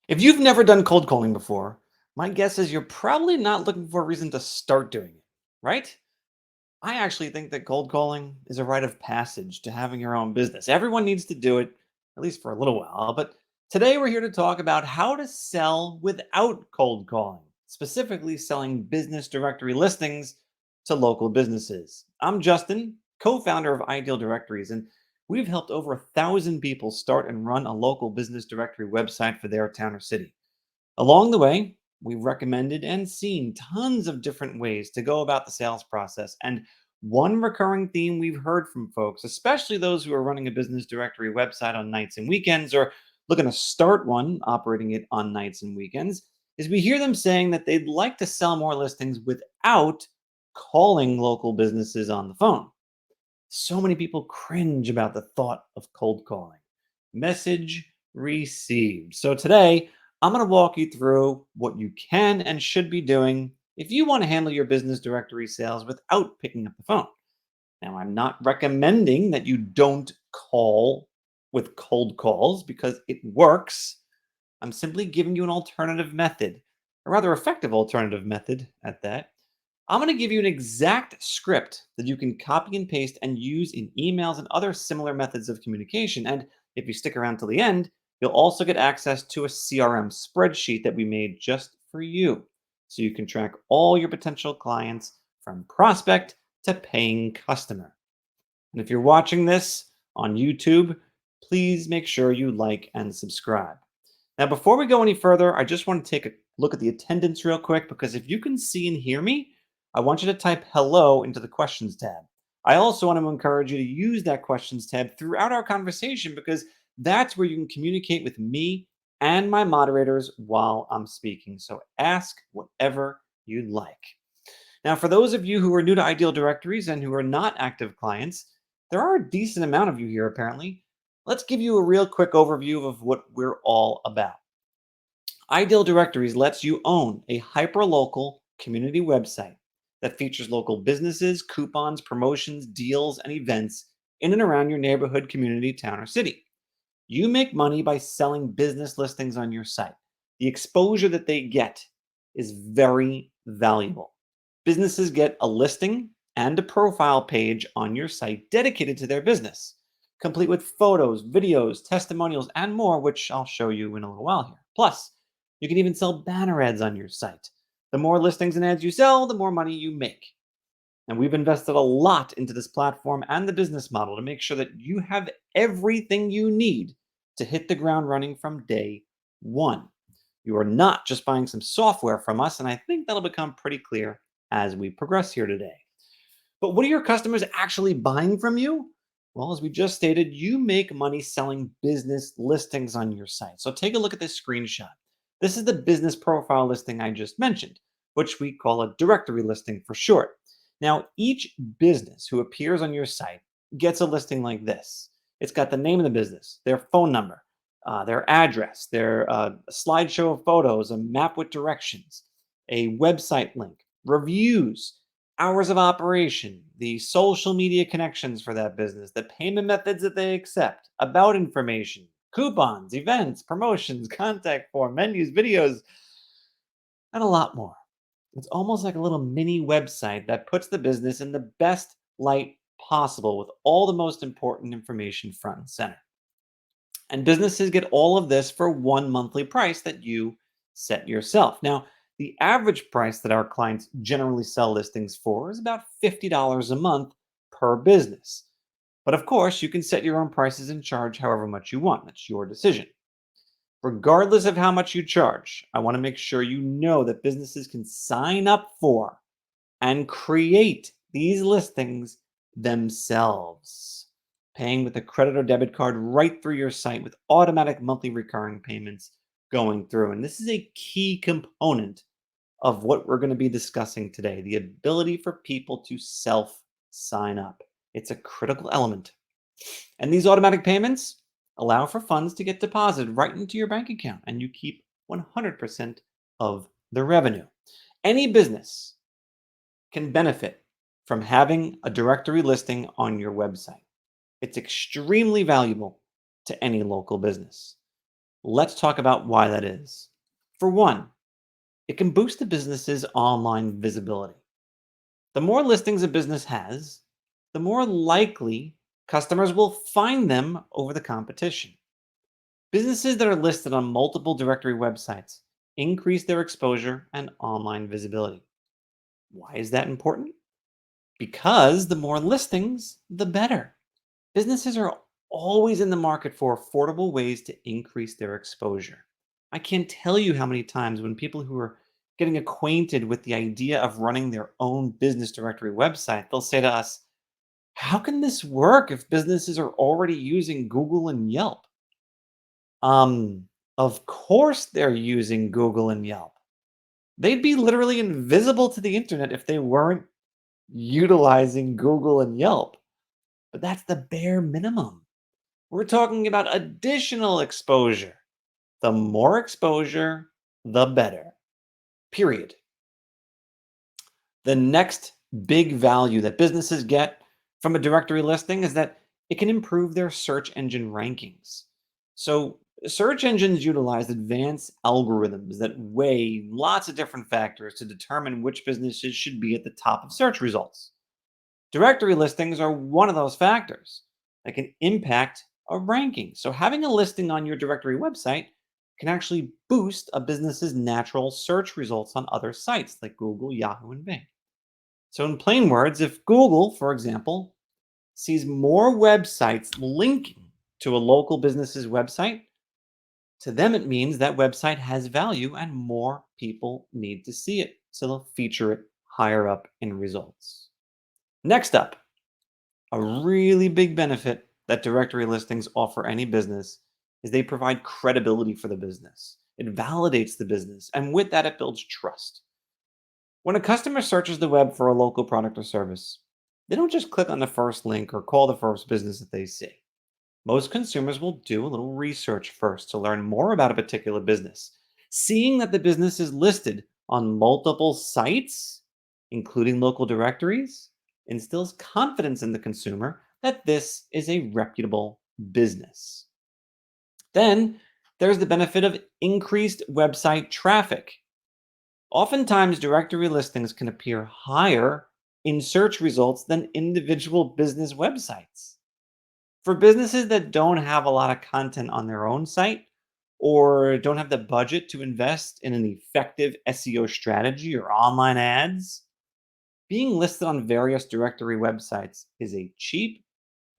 If you've never done cold calling before, my guess is you're probably not looking for a reason to start doing it, right? I actually think that cold calling is a rite of passage to having your own business. Everyone needs to do it, at least for a little while. But today we're here to talk about how to sell without cold calling, specifically selling business directory listings to local businesses. I'm Justin, co founder of Ideal Directories, and we've helped over 1,000 people start and run a local business directory website for their town or city. Along the way, we've recommended and seen tons of different ways to go about the sales process. And one recurring theme we've heard from folks, especially those who are running a business directory website on nights and weekends or looking to start one operating it on nights and weekends, is we hear them saying that they'd like to sell more listings without calling local businesses on the phone. So many people cringe about the thought of cold calling. Message received. So today, I'm going to walk you through what you can and should be doing if you want to handle your business directory sales without picking up the phone. Now, I'm not recommending that you don't call with cold calls because it works. I'm simply giving you an alternative method, a rather effective alternative method at that. I'm going to give you an exact script that you can copy and paste and use in emails and other similar methods of communication. And if you stick around till the end, you'll also get access to a CRM spreadsheet that we made just for you. So you can track all your potential clients from prospect to paying customer. And if you're watching this on YouTube, please make sure you like and subscribe. Now, before we go any further, I just want to take a look at the attendance real quick because if you can see and hear me, I want you to type hello into the questions tab. I also want to encourage you to use that questions tab throughout our conversation because that's where you can communicate with me and my moderators while I'm speaking. So ask whatever you'd like. Now, for those of you who are new to Ideal Directories and who are not active clients, there are a decent amount of you here apparently. Let's give you a real quick overview of what we're all about. Ideal Directories lets you own a hyperlocal community website that features local businesses, coupons, promotions, deals, and events in and around your neighborhood, community, town, or city. You make money by selling business listings on your site. The exposure that they get is very valuable. Businesses get a listing and a profile page on your site dedicated to their business, complete with photos, videos, testimonials, and more, which I'll show you in a little while here. Plus, you can even sell banner ads on your site. The more listings and ads you sell, the more money you make. And we've invested a lot into this platform and the business model to make sure that you have everything you need to hit the ground running from day one. You are not just buying some software from us, and I think that'll become pretty clear as we progress here today. But what are your customers actually buying from you? Well, as we just stated, you make money selling business listings on your site. So take a look at this screenshot. This is the business profile listing I just mentioned, which we call a directory listing for short. Now, each business who appears on your site gets a listing like this. It's got the name of the business, their phone number, their address, their slideshow of photos, a map with directions, a website link, reviews, hours of operation, the social media connections for that business, the payment methods that they accept, about information, coupons, events, promotions, contact form, menus, videos, and a lot more. It's almost like a little mini website that puts the business in the best light possible with all the most important information front and center. And businesses get all of this for one monthly price that you set yourself. Now, the average price that our clients generally sell listings for is about $50 a month per business. But of course, you can set your own prices and charge however much you want. That's your decision. Regardless of how much you charge, I want to make sure you know that businesses can sign up for and create these listings themselves, paying with a credit or debit card right through your site with automatic monthly recurring payments going through. And this is a key component of what we're going to be discussing today, the ability for people to self sign up. It's a critical element. And these automatic payments allow for funds to get deposited right into your bank account, and you keep 100% of the revenue. Any business can benefit from having a directory listing on your website. It's extremely valuable to any local business. Let's talk about why that is. For one, it can boost the business's online visibility. The more listings a business has, the more likely customers will find them over the competition. Businesses that are listed on multiple directory websites increase their exposure and online visibility. Why is that important? Because the more listings, the better. Businesses are always in the market for affordable ways to increase their exposure. I can't tell you how many times when people who are getting acquainted with the idea of running their own business directory website, they'll say to us, how can this work if businesses are already using Google and Yelp? Um, of course they're using Google and Yelp. They'd be literally invisible to the internet if they weren't utilizing Google and Yelp. But that's the bare minimum. We're talking about additional exposure. The more exposure, the better. Period. The next big value that businesses get from a directory listing is that it can improve their search engine rankings. So, search engines utilize advanced algorithms that weigh lots of different factors to determine which businesses should be at the top of search results. Directory listings are one of those factors that can impact a ranking. So, having a listing on your directory website can actually boost a business's natural search results on other sites like Google, Yahoo, and Bing. So, in plain words, if Google, for example, sees more websites linking to a local business's website, to them it means that website has value and more people need to see it. So, they'll feature it higher up in results. Next up, a really big benefit that directory listings offer any business is they provide credibility for the business. It validates the business, and with that, it builds trust. When a customer searches the web for a local product or service, they don't just click on the first link or call the first business that they see. Most consumers will do a little research first to learn more about a particular business. Seeing that the business is listed on multiple sites, including local directories, instills confidence in the consumer that this is a reputable business. Then there's the benefit of increased website traffic. Oftentimes, directory listings can appear higher in search results than individual business websites. For businesses that don't have a lot of content on their own site or don't have the budget to invest in an effective SEO strategy or online ads, being listed on various directory websites is a cheap,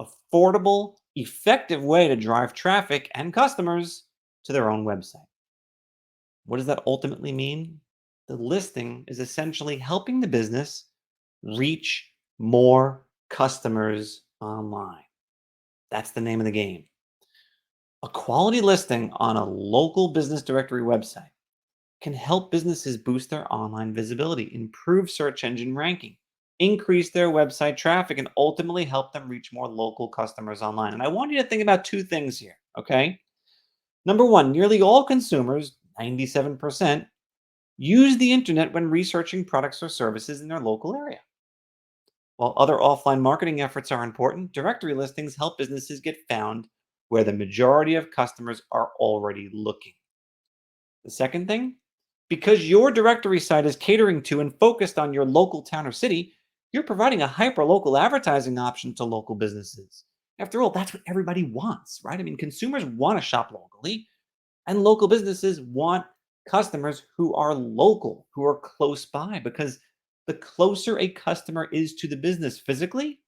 affordable, effective way to drive traffic and customers to their own website. What does that ultimately mean? The listing is essentially helping the business reach more customers online. That's the name of the game. A quality listing on a local business directory website can help businesses boost their online visibility, improve search engine ranking, increase their website traffic, and ultimately help them reach more local customers online. And I want you to think about two things here, okay? Number one, nearly all consumers, 97%, use the internet when researching products or services in their local area. While other offline marketing efforts are important, directory listings help businesses get found where the majority of customers are already looking. The second thing, because your directory site is catering to and focused on your local town or city, you're providing a hyper-local advertising option to local businesses. After all, that's what everybody wants, right? I mean, consumers want to shop locally, and local businesses want customers who are local, who are close by, because the closer a customer is to the business physically,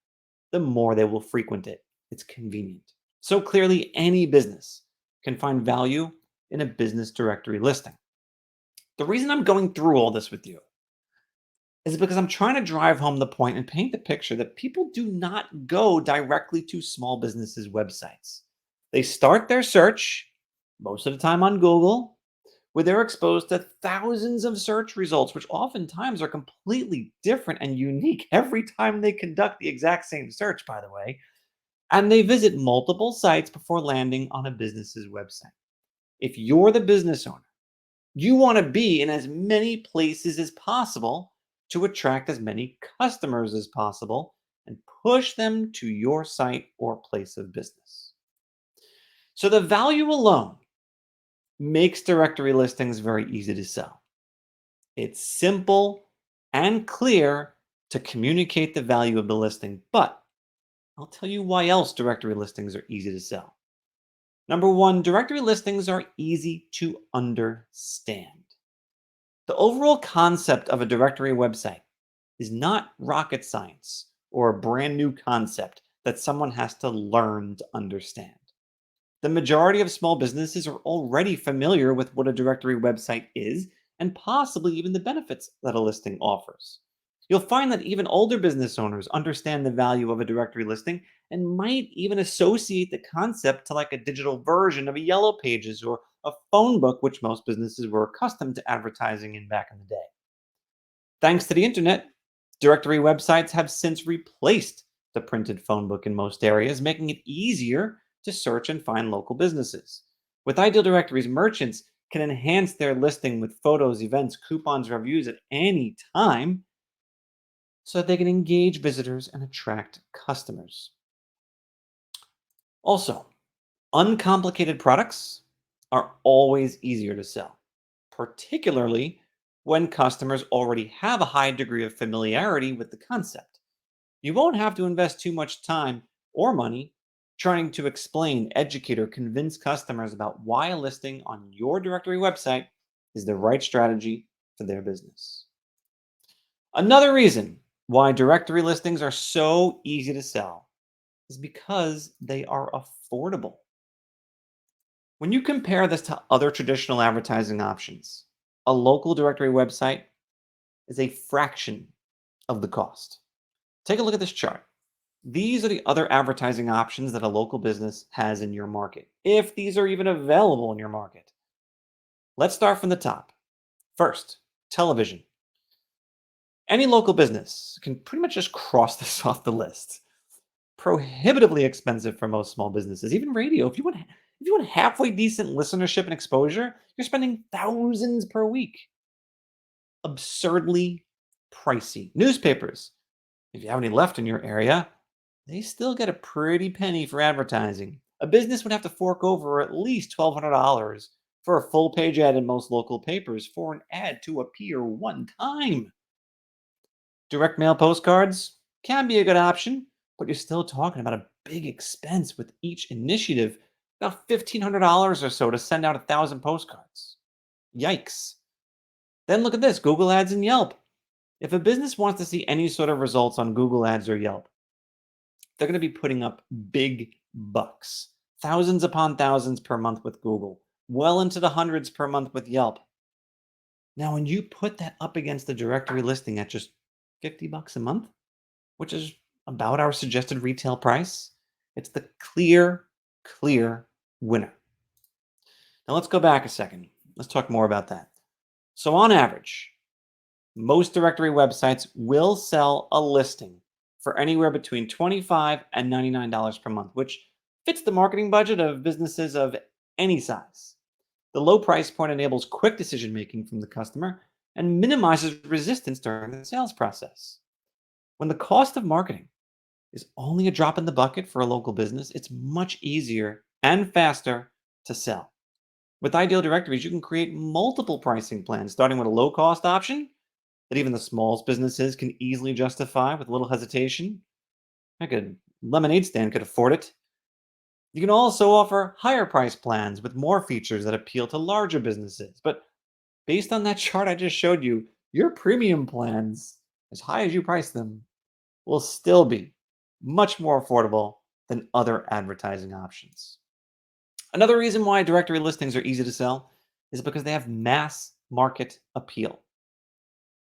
the more they will frequent it. It's convenient. So clearly, any business can find value in a business directory listing. The reason I'm going through all this with you is because I'm trying to drive home the point and paint the picture that people do not go directly to small businesses' websites. They start their search, most of the time on Google, where they're exposed to thousands of search results, which oftentimes are completely different and unique every time they conduct the exact same search, by the way. And they visit multiple sites before landing on a business's website. If you're the business owner, you want to be in as many places as possible to attract as many customers as possible and push them to your site or place of business. So the value alone makes directory listings very easy to sell. It's simple and clear to communicate the value of the listing, but I'll tell you why else directory listings are easy to sell. Number one, directory listings are easy to understand. The overall concept of a directory website is not rocket science or a brand new concept that someone has to learn to understand. The majority of small businesses are already familiar with what a directory website is and possibly even the benefits that a listing offers. You'll find that even older business owners understand the value of a directory listing and might even associate the concept to like a digital version of a yellow pages or a phone book, which most businesses were accustomed to advertising in back in the day. Thanks to the internet, directory websites have since replaced the printed phone book in most areas, making it easier to search and find local businesses. With Ideal Directories, merchants can enhance their listing with photos, events, coupons, reviews at any time so that they can engage visitors and attract customers. Also, uncomplicated products are always easier to sell, particularly when customers already have a high degree of familiarity with the concept. You won't have to invest too much time or money trying to explain, educate, or convince customers about why a listing on your directory website is the right strategy for their business. Another reason why directory listings are so easy to sell is because they are affordable. When you compare this to other traditional advertising options, a local directory website is a fraction of the cost. Take a look at this chart. These are the other advertising options that a local business has in your market, if these are even available in your market. Let's start from the top. First, television. Any local business can pretty much just cross this off the list. Prohibitively expensive for most small businesses. Even radio, if you want halfway decent listenership and exposure, you're spending thousands per week. Absurdly pricey. Newspapers, if you have any left in your area, they still get a pretty penny for advertising. A business would have to fork over at least $1,200 for a full page ad in most local papers for an ad to appear one time. Direct mail postcards can be a good option, but you're still talking about a big expense with each initiative, about $1,500 or so to send out 1,000 postcards. Yikes. Then look at this, Google Ads and Yelp. If a business wants to see any sort of results on Google Ads or Yelp, they're going to be putting up big bucks, thousands upon thousands per month with Google, well into the hundreds per month with Yelp. Now, when you put that up against the directory listing at just 50 bucks a month, which is about our suggested retail price, it's the clear winner. Now, let's go back a second. Let's talk more about that. So, on average, most directory websites will sell a listing for anywhere between $25 and $99 per month, which fits the marketing budget of businesses of any size. The low price point enables quick decision making from the customer and minimizes resistance during the sales process. When the cost of marketing is only a drop in the bucket for a local business, it's much easier and faster to sell. With Ideal Directories, you can create multiple pricing plans, starting with a low cost option that even the smallest businesses can easily justify with little hesitation. Like a lemonade stand could afford it. You can also offer higher price plans with more features that appeal to larger businesses. But based on that chart I just showed you, your premium plans, as high as you price them, will still be much more affordable than other advertising options. Another reason why directory listings are easy to sell is because they have mass market appeal.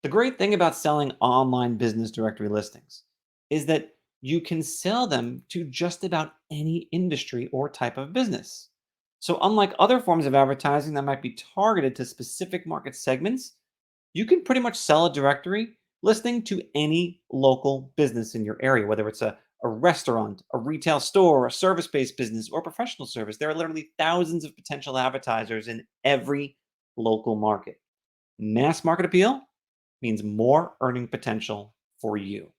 The great thing about selling online business directory listings is that you can sell them to just about any industry or type of business. So, unlike other forms of advertising that might be targeted to specific market segments, you can pretty much sell a directory listing to any local business in your area, whether it's a restaurant, a retail store, a service based business, or professional service. There are literally thousands of potential advertisers in every local market. Mass market appeal means more earning potential for you.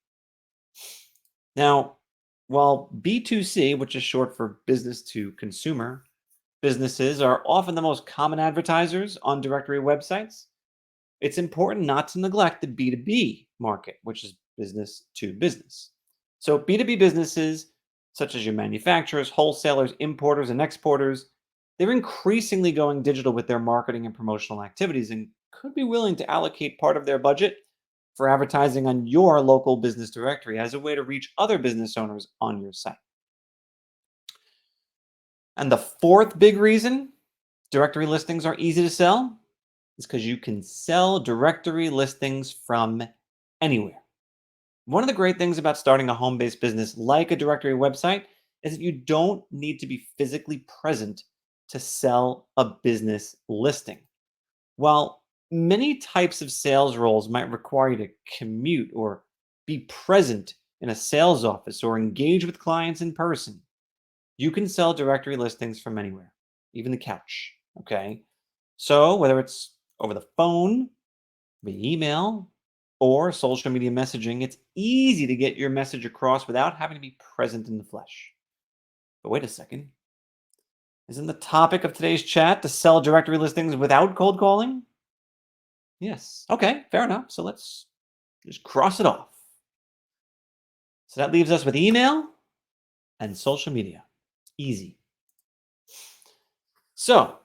Now, while B2C, which is short for business to consumer, Businesses are often the most common advertisers on directory websites. It's important not to neglect the B2B market, which is business to business. So, B2B businesses, such as your manufacturers, wholesalers, importers, and exporters, they're increasingly going digital with their marketing and promotional activities and could be willing to allocate part of their budget for advertising on your local business directory as a way to reach other business owners on your site. And the fourth big reason directory listings are easy to sell is because you can sell directory listings from anywhere. One of the great things about starting a home based business like a directory website is that you don't need to be physically present to sell a business listing. While many types of sales roles might require you to commute or be present in a sales office or engage with clients in person, you can sell directory listings from anywhere, even the couch. Okay. So whether it's over the phone, via email, or social media messaging, it's easy to get your message across without having to be present in the flesh. But wait a second. Isn't the topic of today's chat to sell directory listings without cold calling? Yes. Okay, fair enough. So let's just cross it off. So that leaves us with email and social media. Easy. So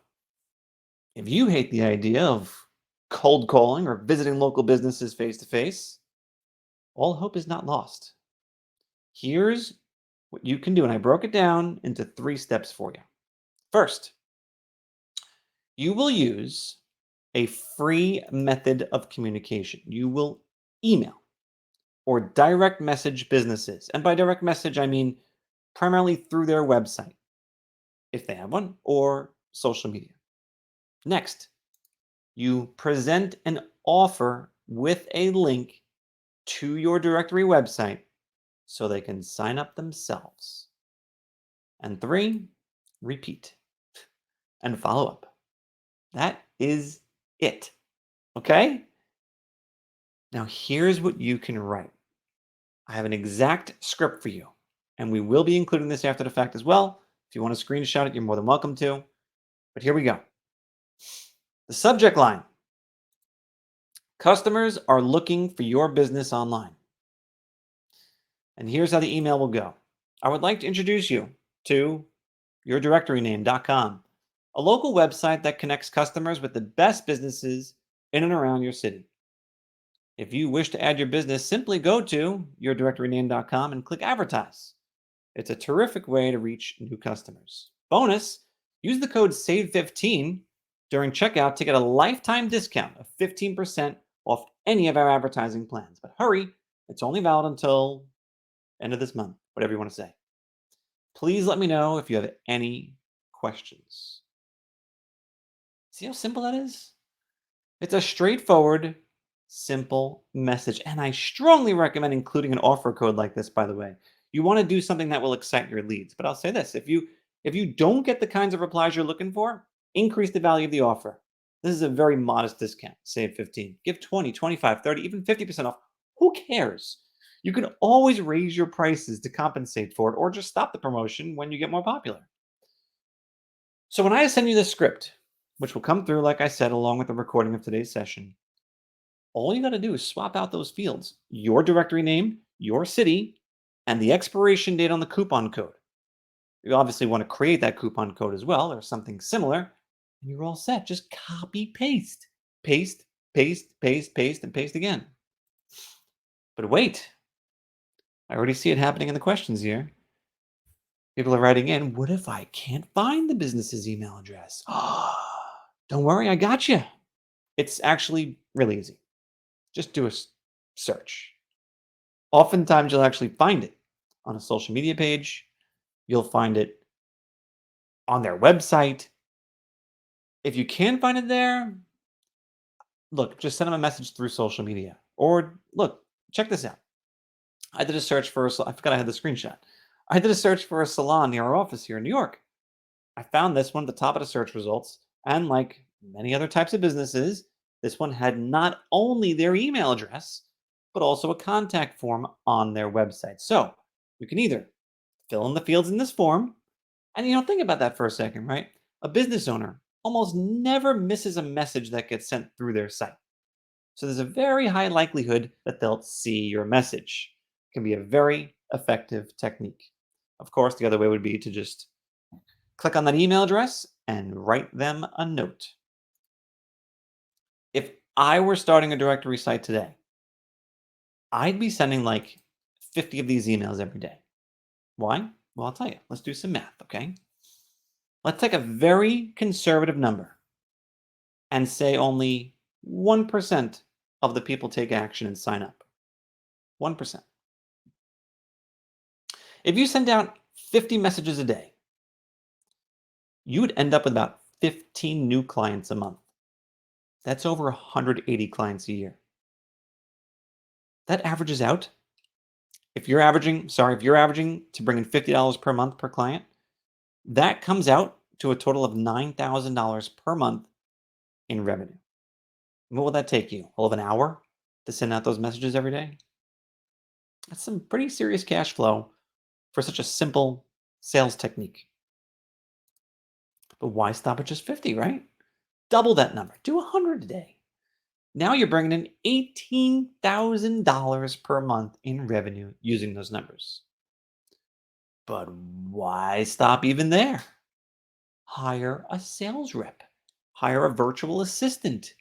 if you hate the idea of cold calling or visiting local businesses face to face, all hope is not lost. Here's what you can do, and I broke it down into 3 steps for you. First, you will use a free method of communication. You will email or direct message businesses. And by direct message, I mean primarily through their website, if they have one, or social media. Next, you present an offer with a link to your directory website so they can sign up themselves. And 3, repeat and follow up. That is it. Okay? Now, here's what you can write. I have an exact script for you, and we will be including this after the fact as well. If you want to screenshot it, you're more than welcome to. But here we go. The subject line: customers are looking for your business online. And here's how the email will go. I would like to introduce you to yourdirectoryname.com, a local website that connects customers with the best businesses in and around your city. If you wish to add your business, simply go to yourdirectoryname.com and click advertise. It's a terrific way to reach new customers. Bonus, use the code SAVE15 during checkout to get a lifetime discount of 15% off any of our advertising plans. But hurry, it's only valid until end of this month, whatever you want to say. Please let me know if you have any questions. See how simple that is? It's a straightforward, simple message. And I strongly recommend including an offer code like this, by the way. You want to do something that will excite your leads. But I'll say this, if you don't get the kinds of replies you're looking for, increase the value of the offer. This is a very modest discount. Save 15. Give 20, 25, 30, even 50% off. Who cares? You can always raise your prices to compensate for it or just stop the promotion when you get more popular. So when I send you the script, which will come through, like I said, along with the recording of today's session, all you got to do is swap out those fields: your directory name, your city, and the expiration date on the coupon code. You obviously want to create that coupon code as well or something similar, and you're all set. Just copy, paste, paste, paste, paste, paste, and paste again. But wait, I already see it happening in the questions here. People are writing in, what if I can't find the business's email address? Don't worry, I got you. It's actually really easy. Just do a search. Oftentimes, you'll actually find it on a social media page. You'll find it on their website. If you can find it there, look, just send them a message through social media. Or look, check this out. I did a search for I forgot I had the screenshot. I did a search for a salon near our office here in New York. I found this one at the top of the search results. And like many other types of businesses, this one had not only their email address, but also a contact form on their website. So you can either fill in the fields in this form, and think about that for a second, right? A business owner almost never misses a message that gets sent through their site. So there's a very high likelihood that they'll see your message. It can be a very effective technique. Of course, the other way would be to just click on that email address and write them a note. If I were starting a directory site today, I'd be sending like 50 of these emails every day. Why? Well, I'll tell you. Let's do some math, okay? Let's take a very conservative number and say only 1% of the people take action and sign up. 1%. If you send out 50 messages a day, you would end up with about 15 new clients a month. That's over 180 clients a year. That averages out. If you're averaging to bring in $50 per month per client, that comes out to a total of $9,000 per month in revenue. What will that take you? All of an hour to send out those messages every day? That's some pretty serious cash flow for such a simple sales technique. But why stop at just 50, right? Double that number. Do 100 a day. Now you're bringing in $18,000 per month in revenue using those numbers. But why stop even there? Hire a sales rep, hire a virtual assistant,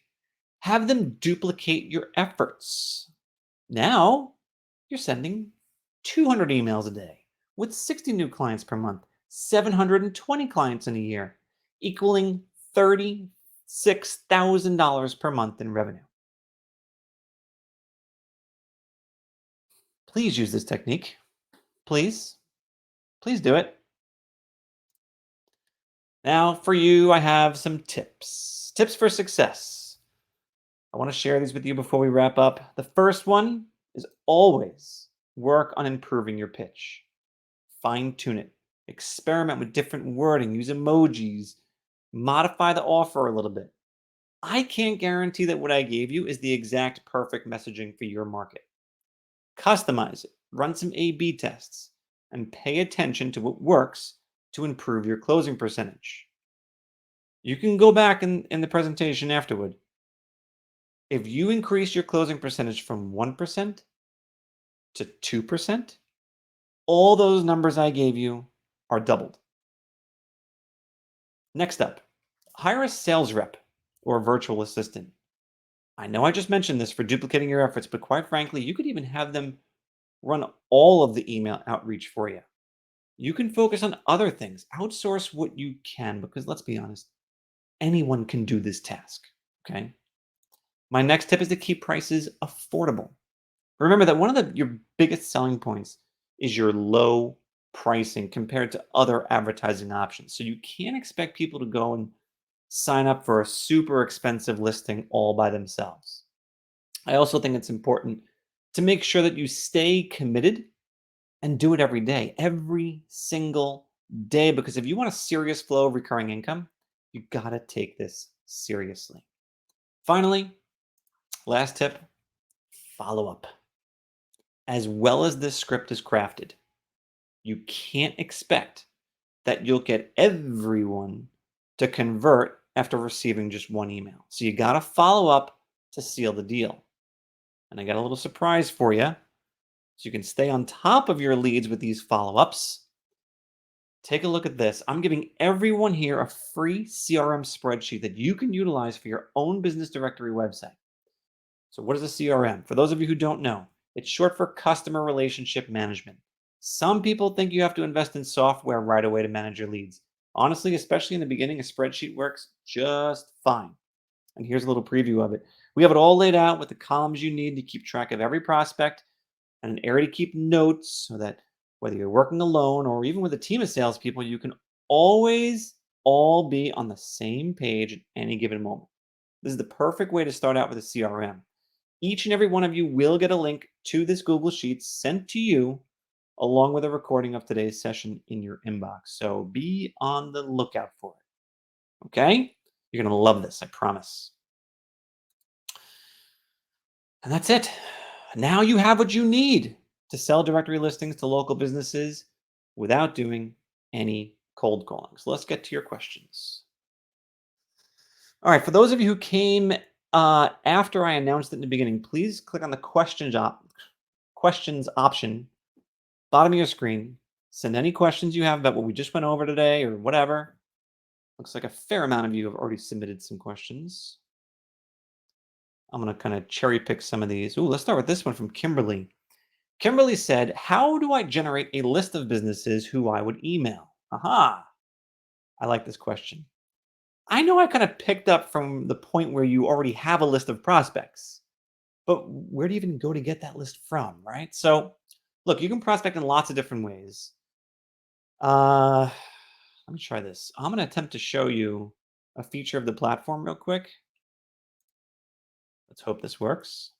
have them duplicate your efforts. Now you're sending 200 emails a day with 60 new clients per month, 720 clients in a year, equaling $36,000 per month in revenue. Please use this technique. Please. Please do it. Now, for you, I have some tips. Tips for success. I want to share these with you before we wrap up. The first one is always work on improving your pitch. Fine tune it. Experiment with different wording. Use emojis. Modify the offer a little bit. I can't guarantee that what I gave you is the exact perfect messaging for your market. Customize it. Run some A/B tests. And pay attention to what works to improve your closing percentage. You can go back in the presentation afterward. If you increase your closing percentage from 1% to 2%, all those numbers I gave you are doubled. Next up, hire a sales rep or a virtual assistant. I know I just mentioned this for duplicating your efforts, but quite frankly, you could even have them run all of the email outreach for you. You can focus on other things. Outsource what you can, because let's be honest, anyone can do this task. Okay. My next tip is to keep prices affordable. Remember that one of your biggest selling points is your low pricing compared to other advertising options. So you can't expect people to go and sign up for a super expensive listing all by themselves. I also think it's important to make sure that you stay committed and do it every single day, because if you want a serious flow of recurring income, you got to take this seriously. Finally, last tip, follow up. As well as this script is crafted, you can't expect that you'll get everyone to convert after receiving just one email. So you got to follow up to seal the deal. And I got a little surprise for you. So you can stay on top of your leads with these follow-ups. Take a look at this. I'm giving everyone here a free CRM spreadsheet that you can utilize for your own business directory website. So what is a CRM? For those of you who don't know, it's short for customer relationship management. Some people think you have to invest in software right away to manage your leads. Honestly, especially in the beginning, a spreadsheet works just fine. And here's a little preview of it. We have it all laid out with the columns you need to keep track of every prospect and an area to keep notes, so that whether you're working alone or even with a team of salespeople, you can always all be on the same page at any given moment. This is the perfect way to start out with a CRM. Each and every one of you will get a link to this Google Sheets sent to you along with a recording of today's session in your inbox. So be on the lookout for it. Okay? You're going to love this, I promise. And that's it. Now you have what you need to sell directory listings to local businesses without doing any cold calling. So let's get to your questions. All right, for those of you who came after I announced it in the beginning, please click on the questions option, bottom of your screen. Send any questions you have about what we just went over today or whatever. Looks like a fair amount of you have already submitted some questions. I'm going to kind of cherry pick some of these. Ooh, let's start with this one from Kimberly. Kimberly said, "How do I generate a list of businesses who I would email?" Aha, I like this question. I know I kind of picked up from the point where you already have a list of prospects, but where do you even go to get that list from, right? So, look, you can prospect in lots of different ways. Uh, let me try this. I'm going to attempt to show you a feature of the platform real quick. Let's hope this works.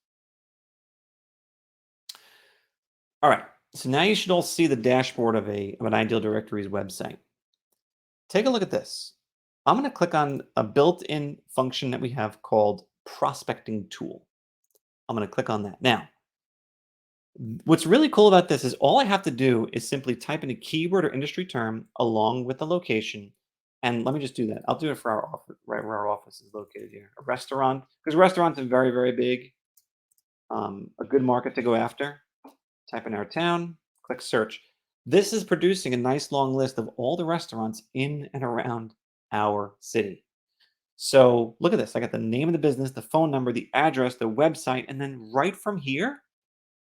All right. So now you should all see the dashboard of an Ideal Directories website. Take a look at this. I'm going to click on a built-in function that we have called prospecting tool. I'm going to click on that. Now, what's really cool about this is all I have to do is simply type in a keyword or industry term along with the location. And let me just do that. I'll do it for our office, right where our office is located here. A restaurant, because restaurants are very, very big. A good market to go after. Type in our town, click search. This is producing a nice long list of all the restaurants in and around our city. So look at this. I got the name of the business, the phone number, the address, the website, and then right from here,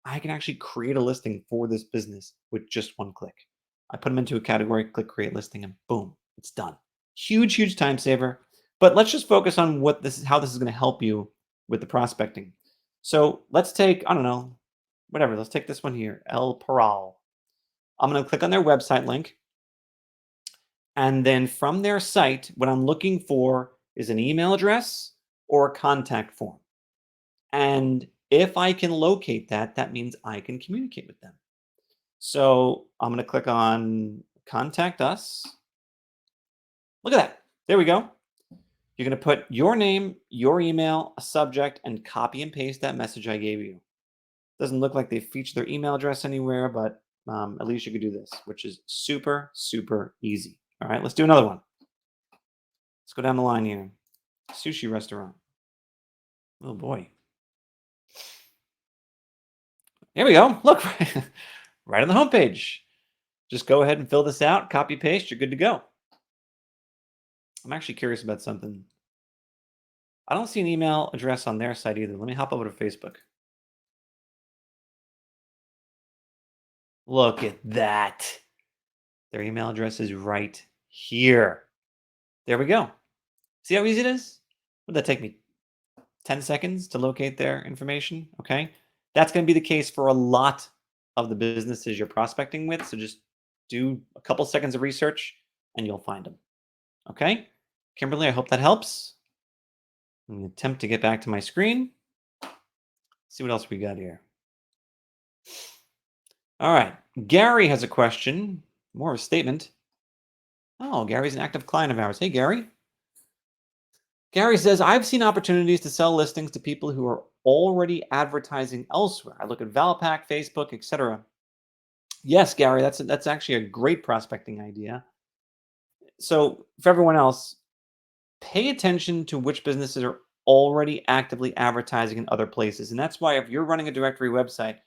I can actually create a listing for this business with just one click. I put them into a category, click create listing, and boom, it's done. Huge, huge time saver. But let's just focus on how this is going to help you with the prospecting. So let's take, I don't know, whatever. Let's take this one here, El Paral. I'm going to click on their website link. And then from their site, what I'm looking for is an email address or a contact form. And if I can locate that, that means I can communicate with them. So I'm going to click on contact us. Look at that. There we go. You're going to put your name, your email, a subject, and copy and paste that message I gave you. Doesn't look like they feature their email address anywhere, but at least you could do this, which is super, super easy. All right, let's do another one. Let's go down the line here. Sushi restaurant. Oh boy. Here we go. Look, right on the homepage. Just go ahead and fill this out, copy paste, you're good to go. I'm actually curious about something. I don't see an email address on their site either. Let me hop over to Facebook. Look at that. Their email address is right here. There we go. See how easy it is? Would that take me 10 seconds to locate their information? Okay. That's going to be the case for a lot of the businesses you're prospecting with. So just do a couple seconds of research and you'll find them. Okay. Kimberly, I hope that helps. I'm going to attempt to get back to my screen. See what else we got here. All right. Gary has a question, more of a statement. Oh, Gary's an active client of ours. Hey, Gary. Gary says, I've seen opportunities to sell listings to people who are already advertising elsewhere. I look at Valpak, Facebook, etc. Yes, Gary, that's actually a great prospecting idea. So for everyone else, pay attention to which businesses are already actively advertising in other places. And that's why if you're running a directory website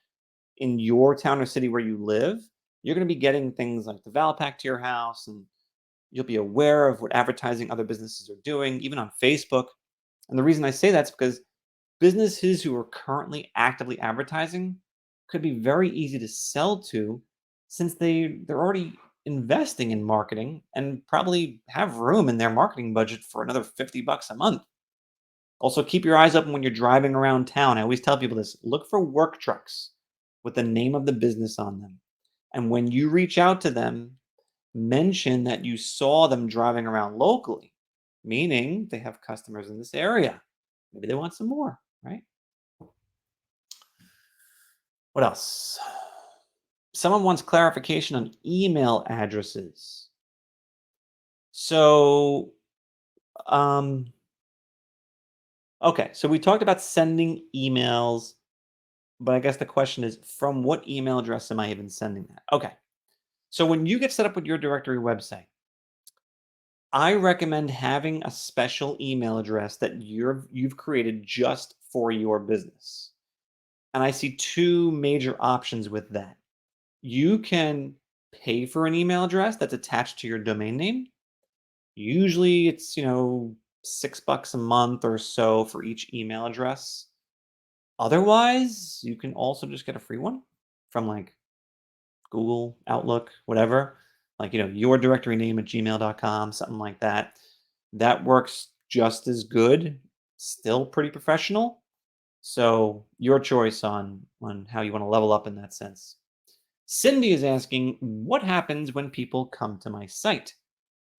in your town or city where you live, you're going to be getting things like the Valpak to your house, and you'll be aware of what advertising other businesses are doing, even on Facebook. And the reason I say that's because businesses who are currently actively advertising could be very easy to sell to, since they're already investing in marketing and probably have room in their marketing budget for another $50 a month. Also, keep your eyes open when you're driving around town. I always tell people this: look for work trucks with the name of the business on them. And when you reach out to them, mention that you saw them driving around locally, meaning they have customers in this area. Maybe they want some more, right? What else? Someone wants clarification on email addresses. So, um, okay, so we talked about sending emails, but I guess the question is, from what email address am I even sending that? Okay, so when you get set up with your directory website, I recommend having a special email address that you've created just for your business. And I see two major options with that. You can pay for an email address that's attached to your domain name. Usually it's, $6 a month or so for each email address. Otherwise, you can also just get a free one from like Google, Outlook, whatever. Like, your directory name at gmail.com, something like that. That works just as good, still pretty professional. So your choice on how you want to level up in that sense. Cindy is asking, what happens when people come to my site?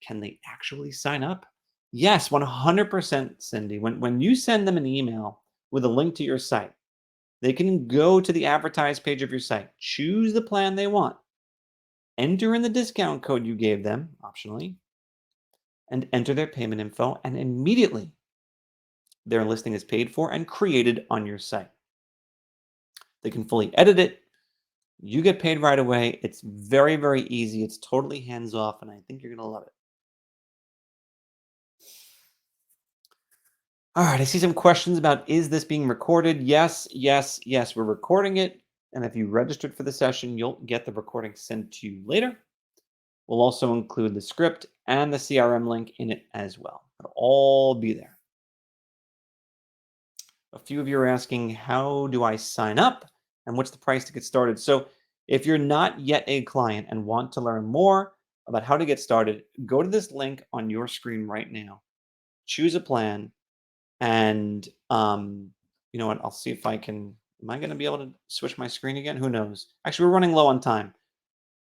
Can they actually sign up? Yes, 100%, Cindy. When you send them an email with a link to your site, they can go to the advertised page of your site, choose the plan they want, enter in the discount code you gave them, optionally, and enter their payment info, and immediately their listing is paid for and created on your site. They can fully edit it. You get paid right away. It's very, very easy. It's totally hands off, and I think you're going to love it. All right, I see some questions about, is this being recorded? Yes, yes, yes, we're recording it. And if you registered for the session, you'll get the recording sent to you later. We'll also include the script and the CRM link in it as well. It'll all be there. A few of you are asking, how do I sign up and what's the price to get started? So if you're not yet a client and want to learn more about how to get started, go to this link on your screen right now, choose a plan, and you know what? I'll see if I can. Am I going to be able to switch my screen again? Who knows? Actually, we're running low on time.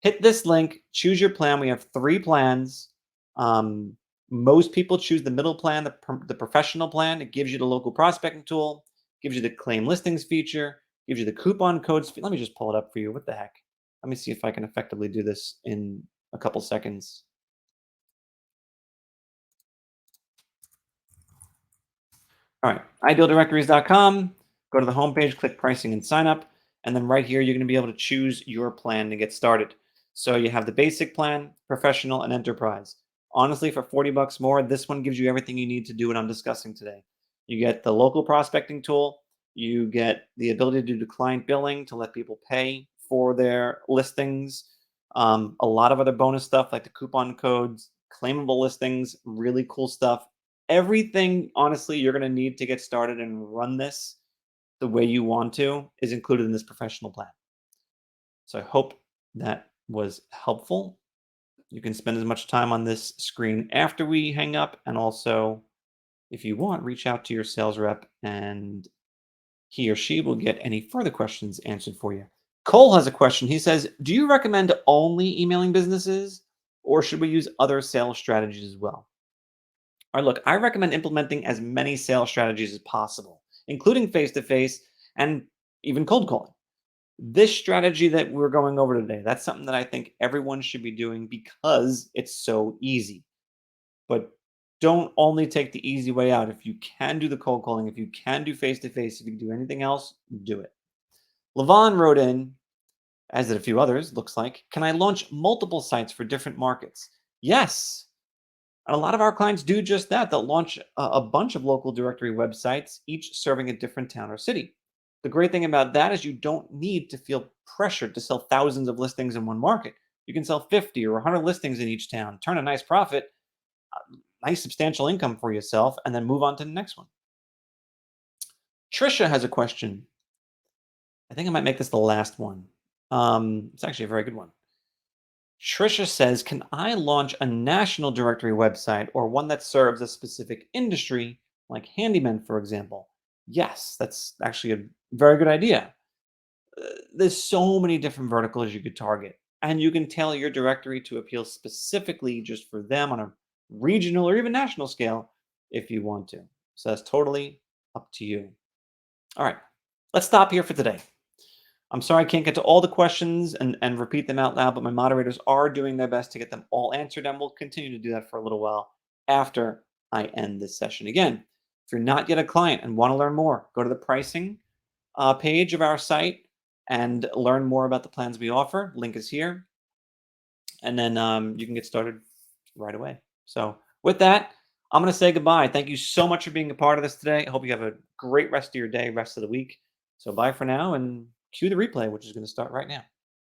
Hit this link, choose your plan. We have 3 plans. Um, Most people choose the middle plan, the professional plan. It gives you the local prospecting tool, gives you the claim listings feature, gives you the coupon codes. Let me just pull it up for you. What the heck? Let me see if I can effectively do this in a couple seconds. All right, idealdirectories.com. Go to the homepage, click pricing and sign up. And then right here, you're going to be able to choose your plan to get started. So you have the basic plan, professional, and enterprise. Honestly, for 40 bucks more, this one gives you everything you need to do what I'm discussing today. You get the local prospecting tool. You get the ability to do client billing to let people pay for their listings. A lot of other bonus stuff like the coupon codes, claimable listings, really cool stuff. Everything, honestly, you're going to need to get started and run this the way you want to is included in this professional plan. So I hope that was helpful. You can spend as much time on this screen after we hang up. And also, if you want, reach out to your sales rep and he or she will get any further questions answered for you. Cole has a question. He says, do you recommend only emailing businesses or should we use other sales strategies as well? All right, look, I recommend implementing as many sales strategies as possible, including face to face and even cold calling. This strategy that we're going over today, that's something that I think everyone should be doing because it's so easy. But don't only take the easy way out. If you can do the cold calling, if you can do face to face, if you can do anything else, do it. Levon wrote in, as did a few others, looks like, can I launch multiple sites for different markets? Yes. And a lot of our clients do just that. They'll launch a bunch of local directory websites, each serving a different town or city. The great thing about that is you don't need to feel pressured to sell thousands of listings in one market. You can sell 50 or 100 listings in each town, turn a nice profit, nice substantial income for yourself, and then move on to the next one. Trisha has a question. I think I might make this the last one. It's actually a very good one. Trisha says, can I launch a national directory website or one that serves a specific industry, like handyman, for example? Yes, that's actually a very good idea. There's so many different verticals you could target, and you can tailor your directory to appeal specifically just for them on a regional or even national scale if you want to. So that's totally up to you. All right, let's stop here for today. I'm sorry I can't get to all the questions and repeat them out loud, but my moderators are doing their best to get them all answered, and we'll continue to do that for a little while after I end this session. Again, if you're not yet a client and want to learn more, go to the pricing page of our site and learn more about the plans we offer. Link is here, and then you can get started right away. So With that, I'm going to say goodbye. Thank you so much for being a part of this today. I hope you have a great rest of your day, rest of the week. So bye for now and cue the replay, which is going to start right now.